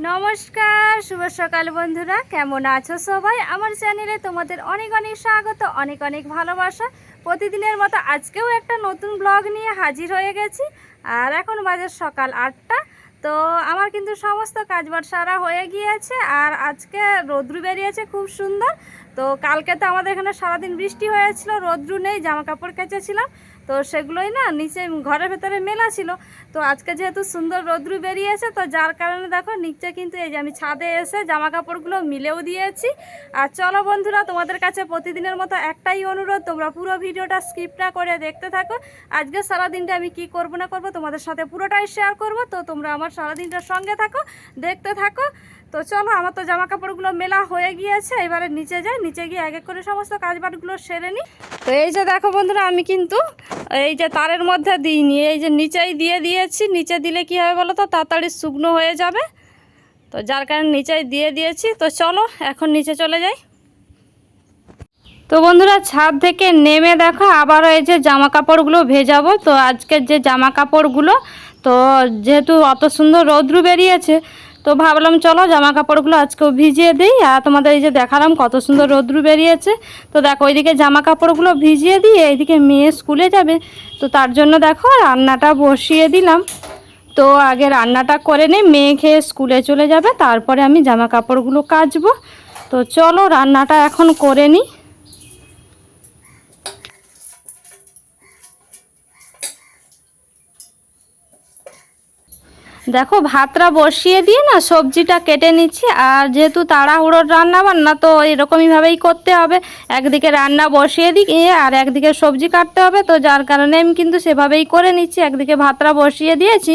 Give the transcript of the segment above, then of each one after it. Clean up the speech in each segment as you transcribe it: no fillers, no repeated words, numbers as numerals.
নমস্কার, শুভ সকাল বন্ধুরা। কেমন আছো সবাই? আমার চ্যানেলে তোমাদের অনেক অনেক স্বাগত, অনেক অনেক ভালোবাসা। প্রতিদিনের মতো আজকেও একটা নতুন ব্লগ নিয়ে হাজির হয়ে গেছি। আর এখন বাজে সকাল 8টা। তো আমার কিন্তু সমস্ত কাজবাজ সারা হয়ে গিয়েছে। আর আজকে রৌদ্র বেরিয়েছে খুব সুন্দর। তো কালকে তো আমাদের এখানে সারাদিন বৃষ্টি হয়েছিল, রৌদ্র নেই, জামা কাপড় কেচেছিলাম, তো সেগুলোই না নিচে ঘরের ভেতরে মেলা ছিল। তো আজকে যেহেতু সুন্দর রৌদ্র বেরিয়েছে, তো যার কারণে দেখো নিচে কিন্তু এই যে আমি ছাদে এসে জামা কাপড়গুলো মিলেও দিয়েছি। আর চলো বন্ধুরা, তোমাদের কাছে প্রতিদিনের মতো একটাই অনুরোধ, তোমরা পুরো ভিডিওটা স্কিপ না করে দেখতে থাকো। আজকে সারাদিনটা আমি কি করব না করব তোমাদের সাথে পুরোটাই শেয়ার করব। তো তোমরা আমার সারাদিনটার সঙ্গে থাকো, দেখতে থাকো। তো চলো, আমার তো জামা কাপড়গুলো মেলা হয়ে গিয়েছে, এবারে নিচে যাই, নিচে গিয়ে এক এক করে সমস্ত কাজবাজগুলো সেরে নিই। তো এই যে দেখো বন্ধুরা, আমি কিন্তু এই যে তারের মধ্যে দিইনি, এই যে নিচেই দিয়ে দিয়েছি। নিচে দিলে কি হবে বলো তো, তাড়াতাড়ি শুকনো হয়ে যাবে, তো যার কারণে নিচেই দিয়ে দিয়েছি। তো চলো এখন নিচে চলে যাই। তো বন্ধুরা, ছাদ থেকে নেমে দেখো আবারও এই যে জামা কাপড়গুলো ভেজাবো। তো আজকের যে জামা কাপড়গুলো, তো যেহেতু অত সুন্দর রৌদ্র বেরিয়েছে, তো ভাবলাম চলো জামা কাপড়গুলো আজকেও ভিজিয়ে দিই। আর তোমাদের এই যে দেখালাম কত সুন্দর রৌদ্র বেরিয়েছে। তো দেখো ওইদিকে জামা কাপড়গুলো ভিজিয়ে দিয়ে এইদিকে মেয়ে স্কুলে যাবে, তো তার জন্য দেখো রান্নাটা বসিয়ে দিলাম। তো আগে রান্নাটা করে নিই, মেয়ে খেয়ে স্কুলে চলে যাবে, তারপরে আমি জামা কাপড়গুলো কাচবো। তো চলো রান্নাটা এখন করে নিই। দেখো ভাতটা বসিয়ে দিয়ে না সবজিটা কেটে নিচ্ছি। আর যেহেতু তাড়াহুড়োর রান্না বান্না, তো এরকমইভাবেই করতে হবে। একদিকে রান্না বসিয়ে দিই আর একদিকে সবজি কাটতে হবে, তো যার কারণে আমি কিন্তু সেভাবেই করে নিচ্ছি। একদিকে ভাতটা বসিয়ে দিয়েছি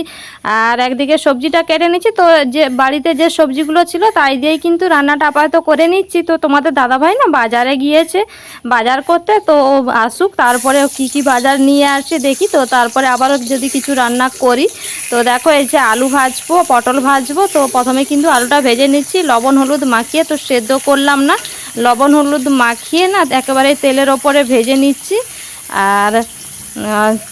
আর একদিকে সবজিটা কেটে নিচ্ছি। তো যে বাড়িতে যে সবজিগুলো ছিল তাই দিয়েই কিন্তু রান্নাটা আপাতত করে নিচ্ছি। তো তোমাদের দাদাভাই না বাজারে গিয়েছে বাজার করতে, তো ও আসুক, তারপরে কী কী বাজার নিয়ে আসে দেখি, তো তারপরে আবারও যদি কিছু রান্না করি। তো দেখো এই যে আলু ভাজবো, পটল ভাজবো। তো প্রথমে কিন্তু আলুটা ভেজে নিচ্ছি লবণ হলুদ মাখিয়ে, তো সেদ্ধ করলাম না, লবণ হলুদ মাখিয়ে না একেবারে তেলের ওপরে ভেজে নিচ্ছি। আর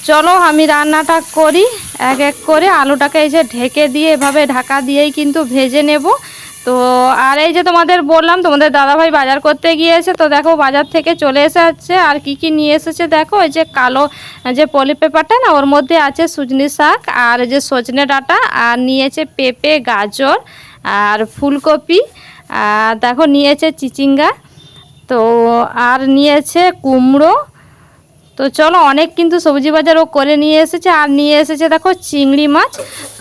চলো আমি রান্নাটা করি এক এক করে। আলুটাকে এই যে ঢেকে দিয়ে এভাবে ঢাকা দিয়েই কিন্তু ভেজে নেব। তো আর এই যে তোমাদের বললাম তোমাদের দাদাভাই বাজার করতে গিয়েছে, তো দেখো বাজার থেকে চলে এসেছে। আর কি কি নিয়ে এসেছে দেখো, এই যে কালো যে পলি পেপারটা না, ওর মধ্যে আছে সুজনি শাক আর যে সজনে ডাঁটা, আর নিয়েছে পেঁপে, গাজর আর ফুলকপি, আর দেখো নিয়েছে চিচিঙ্গা, তো আর নিয়েছে কুমড়ো। তো চলো অনেক কিন্তু সবজি বাজারও করে নিয়ে এসেছে। আর নিয়ে এসেছে দেখো চিংড়ি মাছ।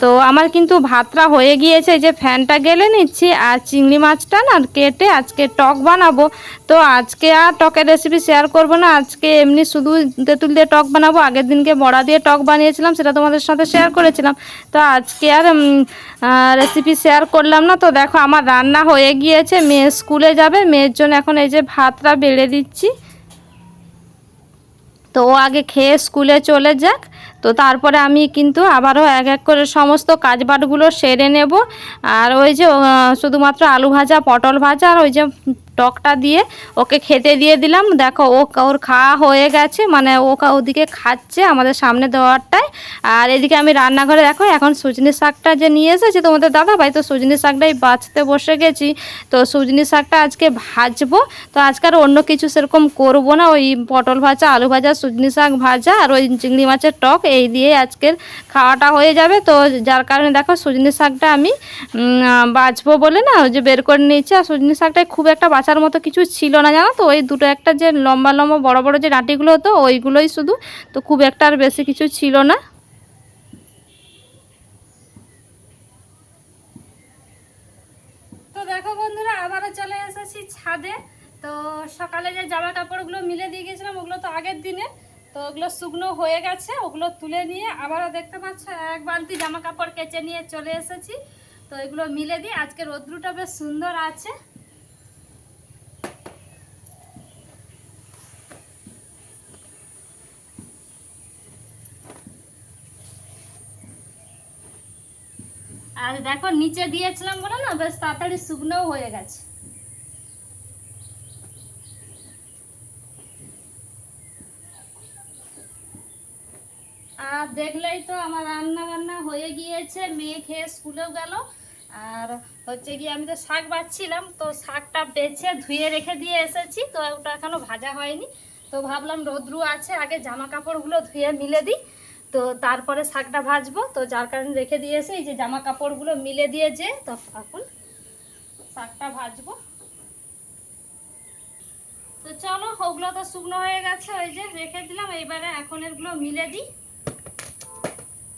তো আমার কিন্তু ভাতটা হয়ে গিয়েছে, এই যে ফ্যানটা গেলে নিচ্ছি। আর চিংড়ি মাছটা না কেটে আজকে টক বানাবো। তো আজকে আর টকের রেসিপি শেয়ার করব না, আজকে এমনি শুধু তেঁতুল দিয়ে টক বানাবো। আগের দিনকে বড়া দিয়ে টক বানিয়েছিলাম, সেটা তোমাদের সাথে শেয়ার করেছিলাম। তো আজকে আর রেসিপি শেয়ার করলাম না। তো দেখো আমার রান্না হয়ে গিয়েছে, মেয়ে স্কুলে যাবে, মেয়ের জন্য এখন এই যে ভাতটা বেড়ে দিচ্ছি। তো ও আগে খেয়ে স্কুলে চলে যাক, তো তারপরে আমি কিন্তু আবারও এক এক করে সমস্ত কাজবাজগুলো সেরে নেব। আর ওই যে শুধুমাত্র আলু ভাজা, পটল ভাজা আর ওই যে টকটা দিয়ে ওকে খেতে দিয়ে দিলাম। দেখো ওর খাওয়া হয়ে গেছে, মানে ওদিকে খাচ্ছে আমাদের সামনে দেওয়ারটায়। আর এদিকে আমি রান্নাঘরে দেখো এখন সজনে শাকটা যে নিয়ে এসেছে তোমাদের দাদাভাই, তো সজনে শাকটাই বাছতে বসে গেছি। তো সজনে শাকটা আজকে ভাজবো। তো আজকে আর অন্য কিছু সেরকম করব না, ওই পটল ভাজা, আলু ভাজা, সজনে শাক ভাজা আর ওই চিংড়ি মাছের টক, এই দিয়ে আজকের খাওয়াটা হয়ে যাবে। তো যার কারণে দেখো সজনে শাকটা আমি বাছবো বলে না ওই যে বের করে নিয়েছি। আর সজনে শাকটায় খুব একটা বাছার মতো কিছু ছিল না জানো তো, ওই দুটো একটা যে লম্বা লম্বা বড় বড় যে ডাঁটিগুলো হতো ওইগুলোই শুধু, তো খুব একটা আর বেশি কিছু ছিল না। তো দেখো বন্ধুরা, আবারও চলে এসেছি ছাদে। তো সকালে যে জামা কাপড়গুলো মিলে দিয়ে গেছিলাম ওগুলো তো আগের দিনে, তো ওগুলো শুকনো হয়ে গেছে, ওগুলো তুলে নিয়ে আবারও দেখতে পাচ্ছ এক বালতি জামা কাপড় কেচে নিয়ে চলে এসেছি। তো এগুলো মিলে দিয়ে আজকে রৌদ্রটা বেশ সুন্দর আছে। আর দেখো নিচে দিয়েছিলাম বলে না বেশ তাড়াতাড়ি শুকনোও হয়ে গেছে। আর দেখলেই তো আমার রান্না বান্না হয়ে গিয়েছে, মেয়ে খেয়ে স্কুলেও গেল। আর হচ্ছে গিয়ে আমি তো শাক বাছছিলাম, তো শাকটা বেছে ধুয়ে রেখে দিয়ে এসেছি, তো ওটা এখনো ভাজা হয়নি। তো ভাবলাম রোদ্রু আছে, আগে জামা কাপড়গুলো ধুয়ে মিলে দিই, তো তারপরে শাকটা ভাজবো। তো যার কারণে রেখে দিয়েছে, এই যে জামা কাপড়গুলো মিলে দিয়েছে, তো এখন শাকটা ভাজবো। তো চলো, ওগুলো তো শুকনো হয়ে গেছে, ওই যে রেখে দিলাম। এইবারে এখন এগুলো মিলে দিই,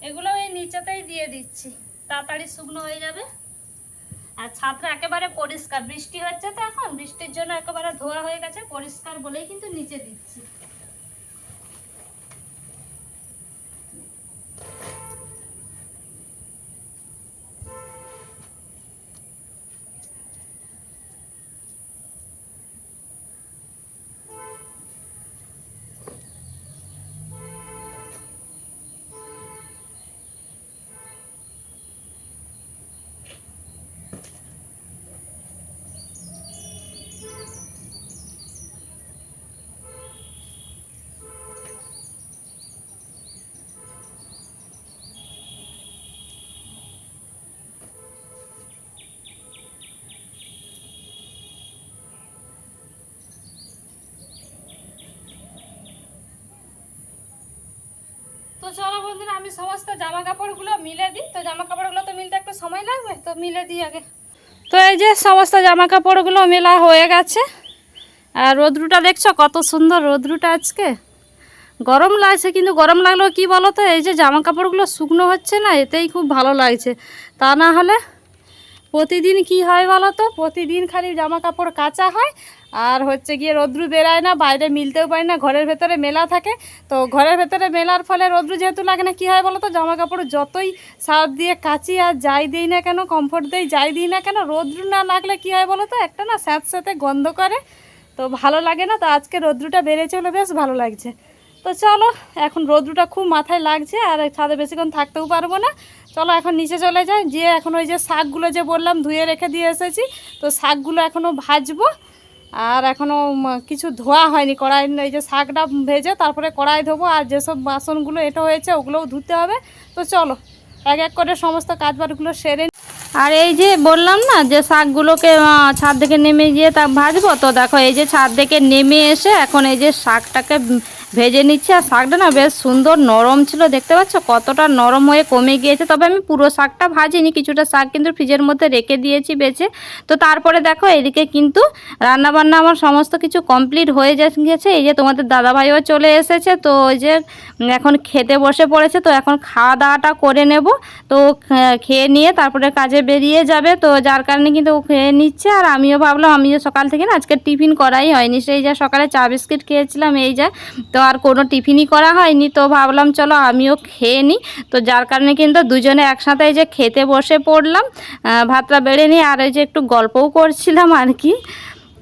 এগুলো এই নিচেতেই দিয়ে দিচ্ছি, তাড়াতাড়ি শুকনো হয়ে যাবে। আর ছাদটা একেবারে পরিষ্কার, বৃষ্টি হচ্ছে তো এখন, বৃষ্টির জন্য একেবারে ধোয়া হয়ে গেছে, পরিষ্কার বলেই কিন্তু নিচে দিচ্ছি। তো চলো বন্ধুরা, আমি সমস্ত জামা কাপড়গুলো মিলে দিই। তো জামা কাপড়গুলো তো মিলতে একটু সময় লাগবে, তো মিলে দিই আগে। তো এই যে সমস্ত জামা কাপড়গুলো মেলা হয়ে গেছে। আর রোদ্রুটা দেখছো কত সুন্দর রোদ্রুটা আজকে। গরম লাগছে, কিন্তু গরম লাগলেও কি বলো তো, এই যে জামা কাপড়গুলো শুকনো হচ্ছে না, এতেই খুব ভালো লাগছে। তা না হলে প্রতিদিন কি হয় বলো তো, প্রতিদিন খালি জামা কাপড় কাচা হয়, আর হচ্ছে গিয়ে রোদ্রু বেরায় না, বাইরে মিলতেও পারি না, ঘরের ভেতরে মেলা থাকে। তো ঘরের ভেতরে মেলার ফলে রোদ্রু যেহেতু লাগে না, কি হয় বলো তো, জামা কাপড় যতই সার্ফ দিয়ে কাচি আর যাই দিই না কেন, কমফোর্ট দিই যাই দিই না কেন, রোদ্রু না লাগলে কি হয় বলো তো, একটা না স্যাঁতস্যাঁতে গন্ধ করে, তো ভালো লাগে না। তো আজকে রোদ্রুটা বেড়ে চলে, বেশ ভালো লাগছে। তো চলো, এখন রোদ্রুটা খুব মাথায় লাগছে, আর ছাদে বেশিক্ষণ থাকতেও পারবো না। চলো এখন নিচে চলে যাই, গিয়ে এখন ওই যে শাকগুলো যে বললাম ধুয়ে রেখে দিয়ে এসেছি, তো শাকগুলো এখনও ভাজবো। আর এখনও কিছু ধোয়া হয়নি, কড়াই এই যে শাকটা ভেজে তারপরে কড়াই ধোবো, আর যেসব বাসনগুলো এটা হয়েছে ওগুলোও ধুতে হবে। তো চলো এক এক করে সমস্ত কাজবারগুলো সেরে। আর এই যে বললাম না যে শাকগুলোকে ছাদ থেকে নেমে গিয়ে তা ভাজবো, তো দেখো এই যে ছাদ থেকে নেমে এসে এখন এই যে শাকটাকে ভেজে নিচ্ছি। আর শাকটা না বেশ সুন্দর নরম ছিল, দেখতে পাচ্ছ কতটা নরম হয়ে কমে গিয়েছে। তবে আমি পুরো শাকটা ভাজিনি, কিছুটা শাক কিন্তু ফ্রিজের মধ্যে রেখে দিয়েছি বেছে। তো তারপরে দেখো এদিকে কিন্তু রান্নাবান্না আমার সমস্ত কিছু কমপ্লিট হয়ে গেছে। এই যে তোমাদের দাদাভাইও চলে এসেছে, তো ওই যে এখন খেতে বসে পড়েছে। তো এখন খাওয়া দাওয়াটা করে নেব, তো খেয়ে নিয়ে তারপরে কাজে বেরিয়ে যাবে। তো যার কারণে কিন্তু ও খেয়ে নিচ্ছে, আর আমিও ভাবলাম, আমিও সকাল থেকে না আজকে টিফিন করাই হয়নি, সেই যা সকালে চা বিস্কিট খেয়েছিলাম এই যা, তো আর কোনো টিফিনই করা হয়নি। তো ভাবলাম চলো আমিও খেয়ে নিই, তো যার কারণে কিন্তু দুজনে একসাথে এই যে খেতে বসে পড়লাম, ভাতটা বেড়ে নিই, আর এই যে একটু গল্পও করছিলাম আর কি।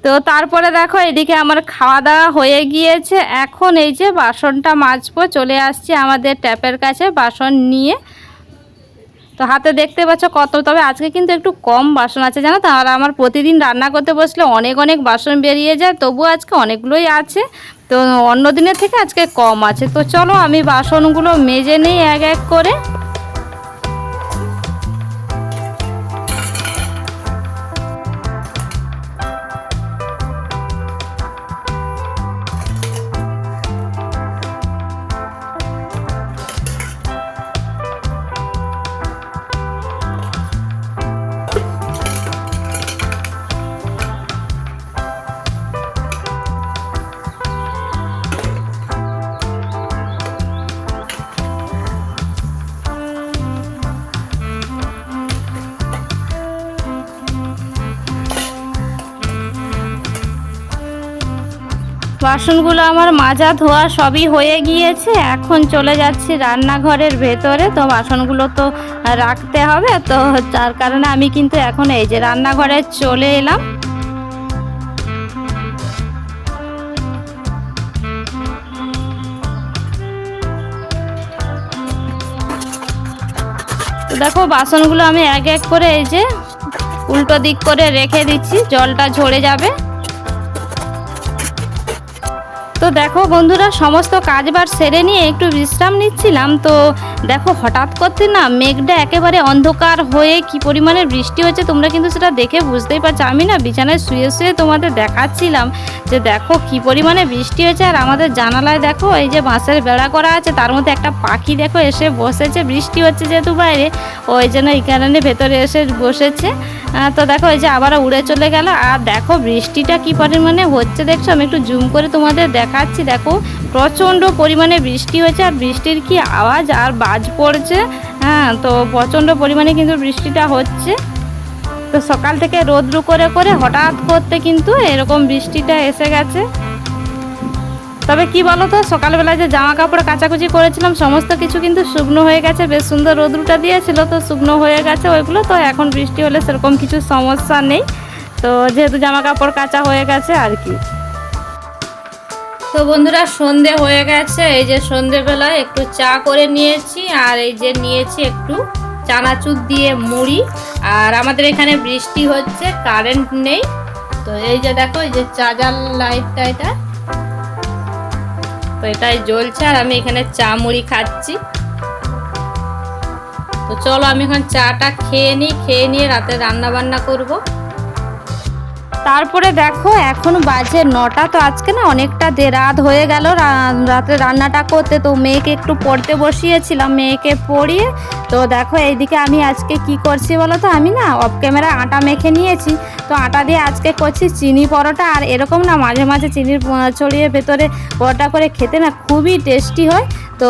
তো তারপরে দেখো এদিকে আমার খাওয়া দাওয়া হয়ে গিয়েছে, এখন এই যে বাসনটা মাজবো, চলে আসছি আমাদের ট্যাপের কাছে বাসন নিয়ে। তো হাতে দেখতে পাচ্ছ কত, তবে আজকে কিন্তু একটু কম বাসন আছে জানো তো। আর আমার প্রতিদিন রান্না করতে বসলে অনেক অনেক বাসন বেরিয়ে যায়, তবুও আজকে অনেকগুলোই আছে, তো অন্য দিনের থেকে আজকে কম আছে। তো চলো আমি বাসনগুলো মেজে নিই এক এক করে। বাসনগুলো আমার মাজা ধোয়া সবই হয়ে গিয়েছে, এখন চলে যাচ্ছি রান্নাঘরের ভেতরে। তো বাসনগুলো তো রাখতে হবে, তো যার কারণে আমি কিন্তু এখন এই যে রান্নাঘরে চলে এলাম। তো দেখো বাসনগুলো আমি এক এক করে এই যে উল্টো দিক করে রেখে দিচ্ছি, জলটা ঝরে যাবে। তো তো দেখো বন্ধুরা, সমস্ত কাজবার সেরে নিয়ে একটু বিশ্রাম নিচ্ছিলাম। তো দেখো হঠাৎ করতে না মেঘটা একেবারে অন্ধকার হয়ে কি পরিমাণে বৃষ্টি হচ্ছে, তোমরা কিন্তু সেটা দেখে বুঝতেই পারছো। আমি না বিছানায় শুয়ে শুয়ে তোমাদের দেখাচ্ছিলাম যে দেখো কি পরিমাণে বৃষ্টি হয়েছে। আর আমাদের জানালায় দেখো এই যে বাঁশের বেড়া করা আছে, তার মধ্যে একটা পাখি দেখো এসে বসেছে। বৃষ্টি হচ্ছে যেহেতু বাইরে, ওই জন্য এই কারণে ভেতরে এসে বসেছে। তো দেখো এই যে আবারও উড়ে চলে গেল। আর দেখো বৃষ্টিটা কি পরিমাণে হচ্ছে দেখছো, আমি একটু জুম করে তোমাদের দেখাচ্ছি। দেখো প্রচণ্ড পরিমাণে বৃষ্টি হয়েছে, আর বৃষ্টির কি আওয়াজ আর বাজ পড়ছে। হ্যাঁ, তো প্রচণ্ড পরিমাণে কিন্তু বৃষ্টিটা হচ্ছে। তো সকাল থেকে রোদ্রু করে করে হঠাৎ করতে কিন্তু এরকম বৃষ্টিটা এসে গেছে। তবে কি বলো তো, সকালবেলা যে জামা কাপড় কাচাকুচি করেছিলাম সমস্ত কিছু কিন্তু শুকনো হয়ে গেছে। বেশ সুন্দর রোদ্রুটা দিয়েছিল, তো শুকনো হয়ে গেছে ওইগুলো। তো এখন বৃষ্টি হলে সেরকম কিছু সমস্যা নেই, তো যেহেতু জামা কাপড় কাচা হয়ে গেছে আর কি। তো বন্ধুরা, সন্ধে হয়ে গেছে। এই যে সন্ধেবেলায় একটু চা করে নিয়েছি, আর এই যে নিয়েছি একটু চানাচুর দিয়ে মুড়ি। আর আমাদের এখানে বৃষ্টি হচ্ছে, কারেন্ট নেই। তো এই যে দেখো এই যে চার্জার লাইটটা, এটা তো এটাই জ্বলছে, আর আমি এখানে চা মুড়ি খাচ্ছি। তো চলো আমি এখন চাটা খেয়ে নিই, খেয়ে নিয়ে রাতে রান্না বান্না করবো। তারপরে দেখো এখন বাজে 9টা। তো আজকে না অনেকটা রাত হয়ে গেল রাতে রান্নাটা করতে। তো মেয়েকে একটু পড়তে বসিয়েছিলাম, মেয়েকে পড়িয়ে। তো দেখো এইদিকে আমি আজকে কি করছি বলো তো, আমি না অফ ক্যামেরা আটা মেখে নিয়েছি। তো আটা দিয়ে আজকে করছি চিনি পরোটা। আর এরকম না মাঝে মাঝে চিনির ছড়িয়ে ভেতরে পরোটা করে খেতে না খুবই টেস্টি হয়। তো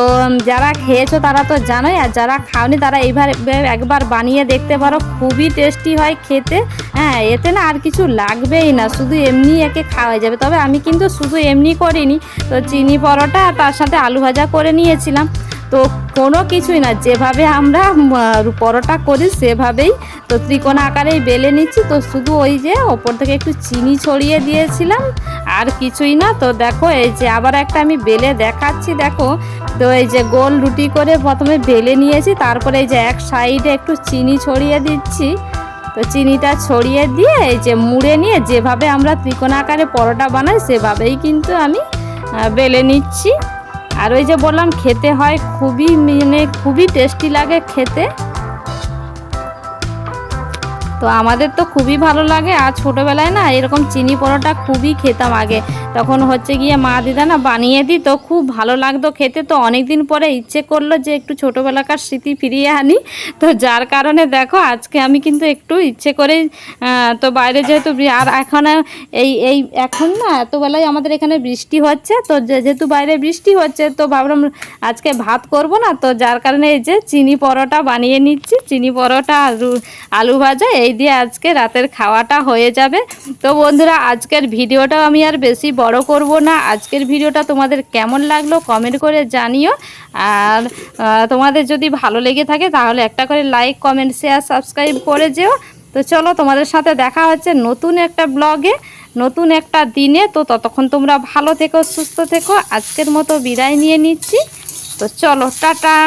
যারা খেয়েছো তারা তো জানোই, আর যারা খাওনি তারা এইভাবে একবার বানিয়ে দেখতে পারো, খুবই টেস্টি হয় খেতে। হ্যাঁ, এতে না আর কিছু লাগবেই না, শুধু এমনি একে খাওয়া যাবে। তবে আমি কিন্তু শুধু এমনি করিনি, তো চিনি পরোটা আর তার সাথে আলু ভাজা করে নিয়েছিলাম। তো কোনো কিছুই না, যেভাবে আমরা পরোটা করি সেভাবেই তো ত্রিকোণ আকারেই বেলে নিচ্ছি। তো শুধু ওই যে ওপর থেকে একটু চিনি ছড়িয়ে দিয়েছিলাম, আর কিছুই না। তো দেখো এই যে আবার একটা আমি বেলে দেখাচ্ছি, দেখো। তো এই যে গোল রুটি করে প্রথমে বেলে নিয়েছি, তারপরে এই যে এক সাইডে একটু চিনি ছড়িয়ে দিচ্ছি। তো চিনিটা ছড়িয়ে দিয়ে এই যে মুড়ে নিয়ে যেভাবে আমরা ত্রিকোণ আকারে পরোটা বানাই সেভাবেই কিন্তু আমি বেলে নিচ্ছি। আর ওই যে বললাম খেতে হয় খুবই, মানে খুবই টেস্টি লাগে খেতে। তো আমাদের তো খুবই ভালো লাগে। আর ছোটোবেলায় না এরকম চিনি পরোটা খুবই খেতাম আগে, তখন হচ্ছে গিয়ে মা দিদা না বানিয়ে দিত, খুব ভালো লাগতো খেতে। তো অনেক দিন পরে ইচ্ছে করলো যে একটু ছোটোবেলাকার স্মৃতি ফিরিয়ে আনি। তো যার কারণে দেখো আজকে আমি কিন্তু একটু ইচ্ছে করেই তো বাইরে যেহেতু আর এখন এখন না এতবেলায় আমাদের এখানে বৃষ্টি হচ্ছে। তো যেহেতু বাইরে বৃষ্টি হচ্ছে তো ভাবলাম আজকে ভাত করব না, তো যার কারণে এই যে চিনি পরোটা বানিয়ে নিচ্ছি। চিনি পরোটা আলু ভাজা এই দিয়ে আজকে রাতের খাওয়াটা হয়ে যাবে। তো বন্ধুরা, আজকের ভিডিওটাও আমি আর বেশি বড় করব না। আজকের ভিডিওটা তোমাদের কেমন লাগলো কমেন্ট করে জানিও। আর তোমাদের যদি ভালো লেগে থাকে তাহলে একটা করে লাইক, কমেন্ট, শেয়ার, সাবস্ক্রাইব করে যেও। তো চলো তোমাদের সাথে দেখা হচ্ছে নতুন একটা ব্লগে, নতুন একটা দিনে। তো ততক্ষণ তোমরা ভালো থেকো, সুস্থ থেকো। আজকের মতো বিদায় নিয়ে নিচ্ছি। তো চলো, টাটা।